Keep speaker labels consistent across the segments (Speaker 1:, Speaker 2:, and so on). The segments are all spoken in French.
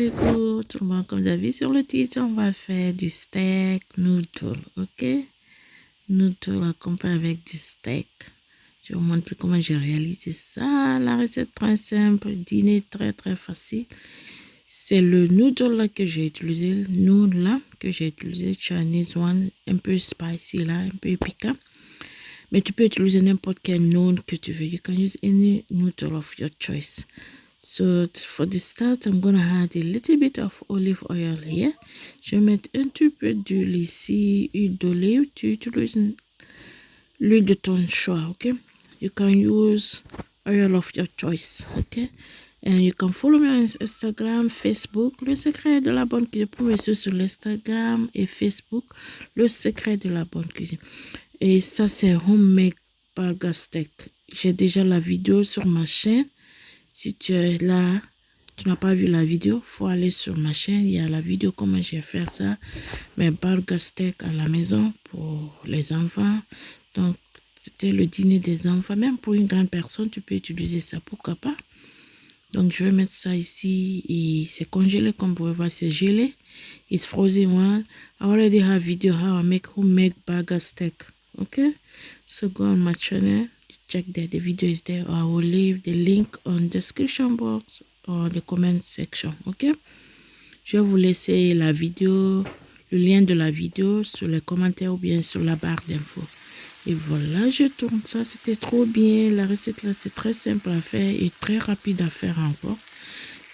Speaker 1: alaikum tout le monde, comme vous avez vu sur le titre, on va faire du steak noodle, ok? Noodle accompagné avec du steak. Je vais vous montrer comment j'ai réalisé ça. La recette très simple, dîner très facile. C'est le noodle là que j'ai utilisé, Chinese one, un peu spicy là, un peu piquant. Mais tu peux utiliser n'importe quel noodle que tu veux. You can use any noodle of your choice. So for the start, I'm gonna add a little bit of olive oil here. Je vais mettre un petit peu d'huile ici, huile d'olive. Tu utilises l'huile de ton choix, ok? You can use oil of your choice, ok? And you can follow me on Instagram, Facebook. Le secret de la bonne cuisine. Pour me suivre sur l'Instagram et Facebook, le secret de la bonne cuisine. Et ça, c'est homemade burger steak. J'ai déjà la vidéo sur ma chaîne. Si tu es là, tu n'as pas vu la vidéo, faut aller sur ma chaîne. Il y a la vidéo comment j'ai fait ça. Mes burger steak à la maison pour les enfants. Donc, c'était le dîner des enfants. Même pour une grande personne, tu peux utiliser ça. Pourquoi pas? Donc, je vais mettre ça ici. Et c'est congelé, comme vous pouvez voir, c'est gelé. It's frozen one. I already have video how I make homemade burger steak. Okay? So, go on my channel. Check there, the video is there. I will leave the link on the description box or the comment section. Ok? Je vais vous laisser la vidéo, le lien de la vidéo sur les commentaires ou bien sur la barre d'infos. Et voilà, je tourne ça. C'était trop bien. La recette là, c'est très simple à faire et très rapide à faire encore.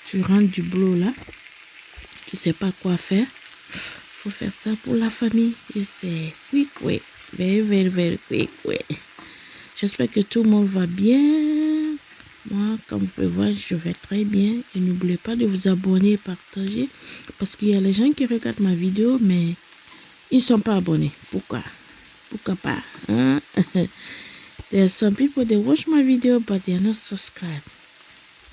Speaker 1: Tu rentres du boulot là. Tu sais pas quoi faire. Faut faire ça pour la famille. Et c'est quick way. Very quick way. J'espère que tout le monde va bien. Moi, comme vous pouvez voir, je vais très bien. Et n'oubliez pas de vous abonner et partager. Parce qu'il y a les gens qui regardent ma vidéo, mais ils ne sont pas abonnés. Pourquoi? Pourquoi pas? Hein? There are some people, they watch my video, but they are not subscribed.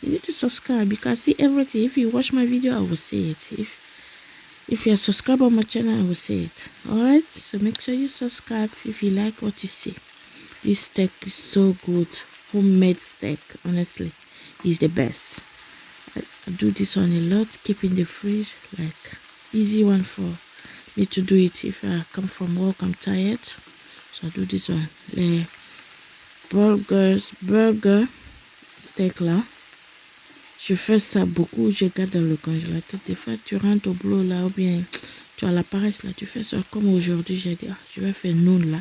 Speaker 1: You need to subscribe because I see everything. If you watch my video, I will see it. If you are subscribed on my channel, I will see it. Alright? So make sure you subscribe if you like what you see. This steak is so good. Homemade steak, honestly, is the best. I do this one a lot, keep in the fridge, like easy one for me to do it. If I come from work, I'm tired, so I do this one. Les burger steak là, je fais ça beaucoup, je garde dans le congélateur. Des fois, tu rentres au boulot là, ou bien tu as la paresse là, tu fais ça comme aujourd'hui, j'ai dit, je vais faire noun là.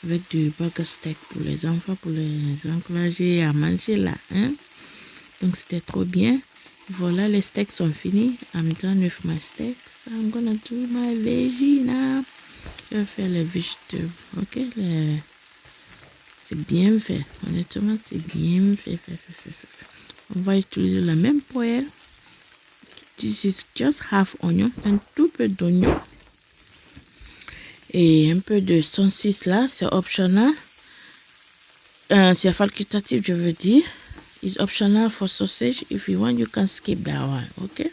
Speaker 1: Avec du burger steak pour les enfants, pour les encourager à manger là. Hein? Donc, c'était trop bien. Voilà, les steaks sont finis. I'm done with my steaks. I'm gonna do my veggie now. Je vais faire les vegetables. Ok? C'est bien fait. Honnêtement, c'est bien fait. On va utiliser la même poêle. This is just half onion. Un tout peu d'oignon. Et un peu de saucisse là, c'est optional. C'est facultatif, je veux dire. It's optional for sausage. If you want, you can skip that one, ok?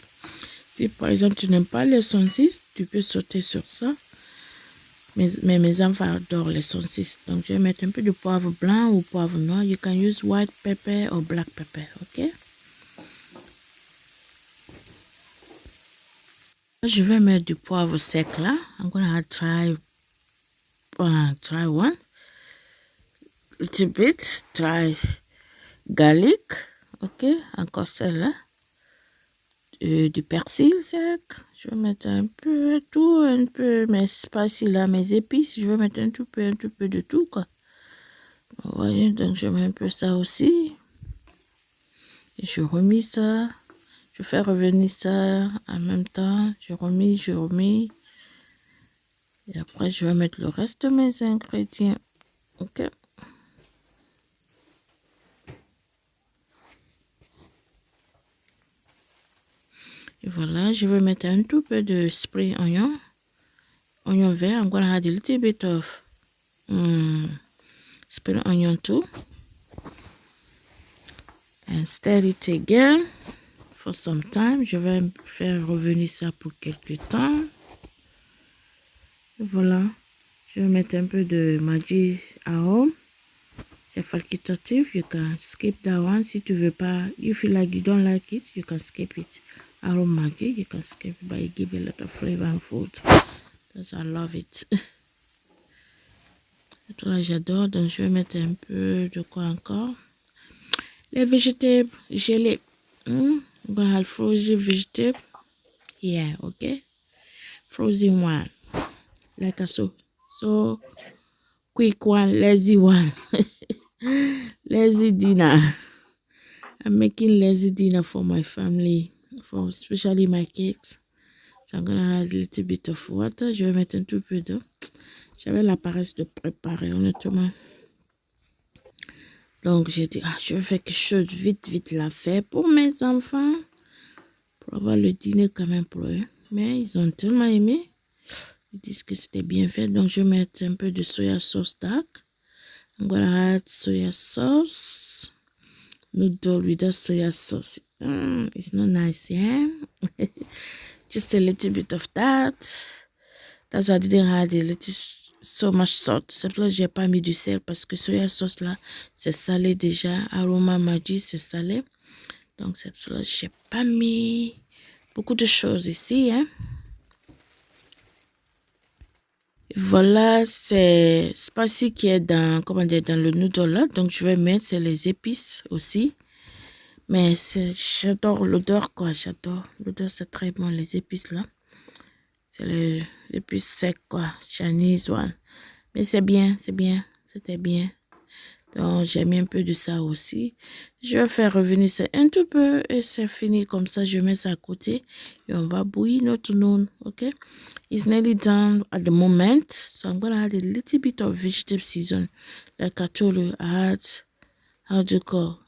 Speaker 1: Si par exemple tu n'aimes pas les saucisses, tu peux sauter sur ça. Mais mes enfants adorent les saucisses. Donc je vais mettre un peu de poivre blanc ou poivre noir. You can use white pepper or black pepper, ok? Je vais mettre du poivre sec là. I'm gonna try one. Little bit, try garlic, ok, encore celle-là, du persil sec, je vais mettre un peu tout, un peu mes spicy là, mes épices, je vais mettre un tout peu de tout quoi. Vous voyez, donc je mets un peu ça aussi, et je remis ça, je fais revenir ça en même temps, je remis, et après je vais mettre le reste de mes ingrédients, ok. Et voilà, je vais mettre un tout peu de spring onion vert. I'm gonna add a little bit of spring onion too. And stir it again for some time. Je vais faire revenir ça pour quelques temps. Et voilà, je vais mettre un peu de Maggi à home. C'est facultatif. You can skip that one si tu veux pas. If you like, you don't like it, you can skip it. aromatic. You can skip it, but it gives a lot of flavor and food. That's I love it. Et tout là, j'adore. Donc, je vais mettre un peu de quoi encore. Les vegetables gelés. I'm gonna have frozen vegetable. Yeah, okay. Frozen one. Like a so quick one, lazy one. Lazy dinner. I'm making lazy dinner for my family, for especially my cakes. So I'm gonna add a little bit of water. Je vais mettre un tout peu d'eau. J'avais la paresse de préparer, honnêtement. Donc j'ai dit, je vais faire quelque chose vite la faire pour mes enfants. Pour avoir le dîner quand même pour eux. Mais ils ont tellement aimé. Ils disent que c'était bien fait. Donc je vais mettre un peu de soya sauce dark. I'm gonna add soya sauce. Noodle with the soya sauce. It's not nice, yeah? Just a little bit of that. That's why I didn't add so much salt. C'est pour ça que j'ai pas mis du sel parce que soya sauce là, c'est salé déjà. Aroma Maggi, c'est salé. Donc c'est pour ça que j'ai pas mis beaucoup de choses ici, hein? Voilà, c'est spicy qui est dans, comment dire, dans le noodle là. Donc je vais mettre, c'est les épices aussi. Mais j'adore l'odeur, quoi. J'adore. L'odeur, c'est très bon, les épices là. C'est les épices secs, quoi. Chinese one. Mais c'est bien, c'était bien. Donc, j'ai mis un peu de ça aussi. Je vais faire revenir ça un tout peu et c'est fini. Comme ça, je mets ça à côté et on va bouillir notre noun, ok? It's nearly done at the moment. So, I'm going to add a little bit of vegetable season. Like I told you, I add, how do you call,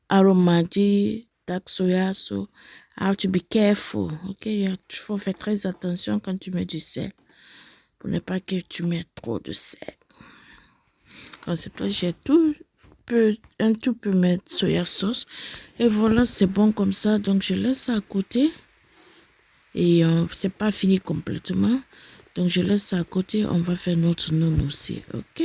Speaker 1: aromatic, dark soya. So, I have to be careful, ok? Il faut faire très attention quand tu mets du sel. Pour ne pas que tu mettes trop de sel. Donc, c'est pour ça que j'ai un tout peu mettre soya sauce. Et voilà, c'est bon comme ça. Donc, je laisse ça à côté. Et c'est pas fini complètement. Donc, je laisse ça à côté. On va faire notre noun aussi, ok?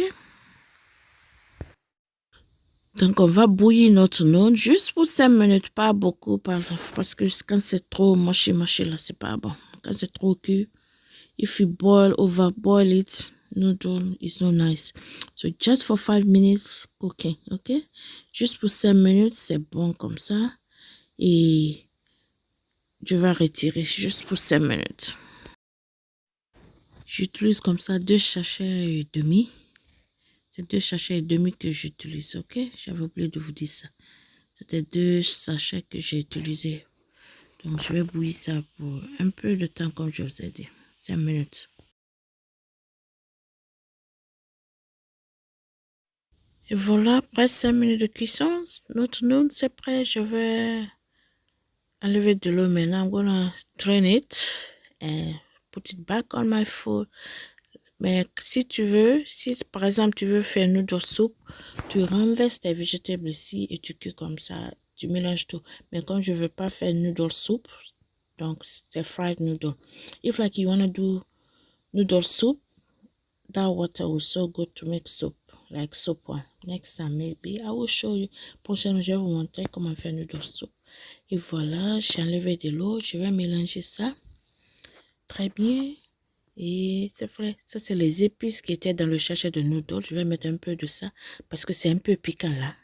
Speaker 1: Donc, on va bouillir notre noun juste pour 5 minutes. Pas beaucoup, parce que quand c'est trop moché là, c'est pas bon. Quand c'est trop cuit, if you overboil it, noodle is not nice. So just for 5 minutes cooking, ok? Juste pour 5 minutes, c'est bon comme ça. Et je vais retirer juste pour 5 minutes. J'utilise comme ça 2 sachets et demi. C'est 2 sachets et demi que j'utilise, ok? J'avais oublié de vous dire ça. C'était 2 sachets que j'ai utilisés. Donc je vais bouillir ça pour un peu de temps comme je vous ai dit. 5 minutes. Et voilà, après 5 minutes de cuisson, notre noun c'est prêt. Je vais enlever de l'eau maintenant. I'm gonna drain it and put it back on my food. Mais si tu veux, si par exemple tu veux faire noodle soup, tu renverses tes vegetables ici et tu cuis comme ça. Tu mélanges tout. Mais comme je veux pas faire noodle soup, donc c'est fried noodle. If like you wanna do noodle soup, that water was so good to make soup. Like soup one. Next time maybe I will show you. Prochainement, je vais vous montrer comment faire noodle soup. Et voilà, j'ai enlevé de l'eau. Je vais mélanger ça. Très bien. Et c'est vrai, ça c'est les épices qui étaient dans le sachet de noodles. Je vais mettre un peu de ça parce que c'est un peu piquant là.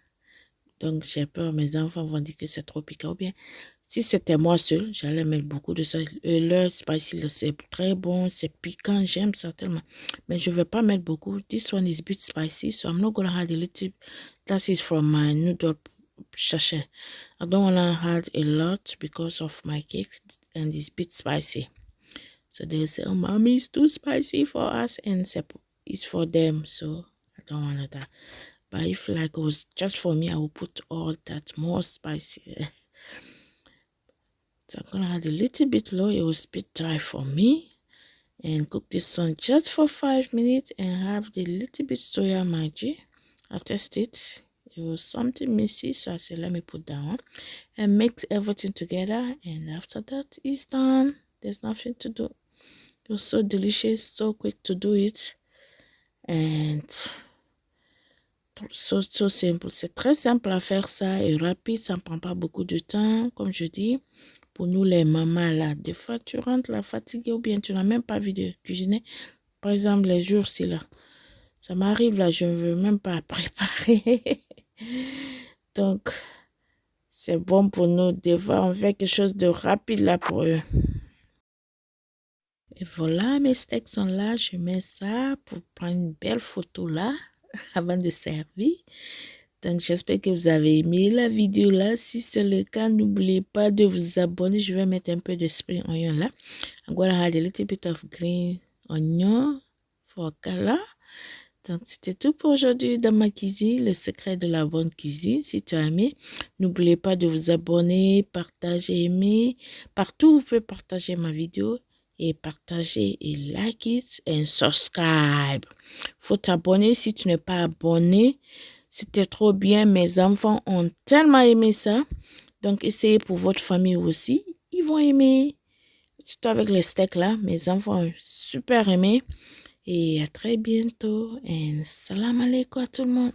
Speaker 1: Donc j'ai peur, mes enfants vont dire que c'est trop piquant. Ou bien, si c'était moi seul, j'allais mettre beaucoup de ça. Le spicy, c'est très bon, c'est piquant, j'aime ça tellement. Mais je ne vais pas mettre beaucoup. This one is a bit spicy, so I'm not going to add a little. That's it from my noodle sachet. I don't want to add a lot because of my cake and it's a bit spicy. So they say, oh, mommy, it's too spicy for us and it's for them. So I don't want that. But if like it was just for me, I will put all that more spicy. So I'm gonna add a little bit low. It was a bit dry for me. And cook this one just for 5 minutes and have the little bit soya Maggi. I test it. It was something messy, so I said, let me put that on and mix everything together. And after that, it's done. There's nothing to do. It was so delicious, so quick to do it. And so simple. C'est très simple à faire ça et rapide. Ça ne prend pas beaucoup de temps, comme je dis. Pour nous les mamans là, des fois tu rentres là fatiguée ou bien tu n'as même pas envie de cuisiner. Par exemple, les jours-ci là, ça m'arrive là, je ne veux même pas préparer. Donc, c'est bon pour nous. Des fois, on fait quelque chose de rapide là pour eux. Et voilà, mes steaks sont là. Je mets ça pour prendre une belle photo là avant de servir. Donc, j'espère que vous avez aimé la vidéo là. Si c'est le cas, n'oubliez pas de vous abonner. Je vais mettre un peu de spring onion là. I'm gonna add a little bit of green onion for color. Donc, c'était tout pour aujourd'hui dans ma cuisine, le secret de la bonne cuisine. Si tu as aimé, n'oubliez pas de vous abonner, partager, aimer. Partout, vous pouvez partager ma vidéo et partager et like it and subscribe. Faut t'abonner si tu n'es pas abonné. C'était trop bien. Mes enfants ont tellement aimé ça. Donc, essayez pour votre famille aussi. Ils vont aimer. Surtout avec les steaks là. Mes enfants ont super aimé. Et à très bientôt. Et salam alaikum à tout le monde.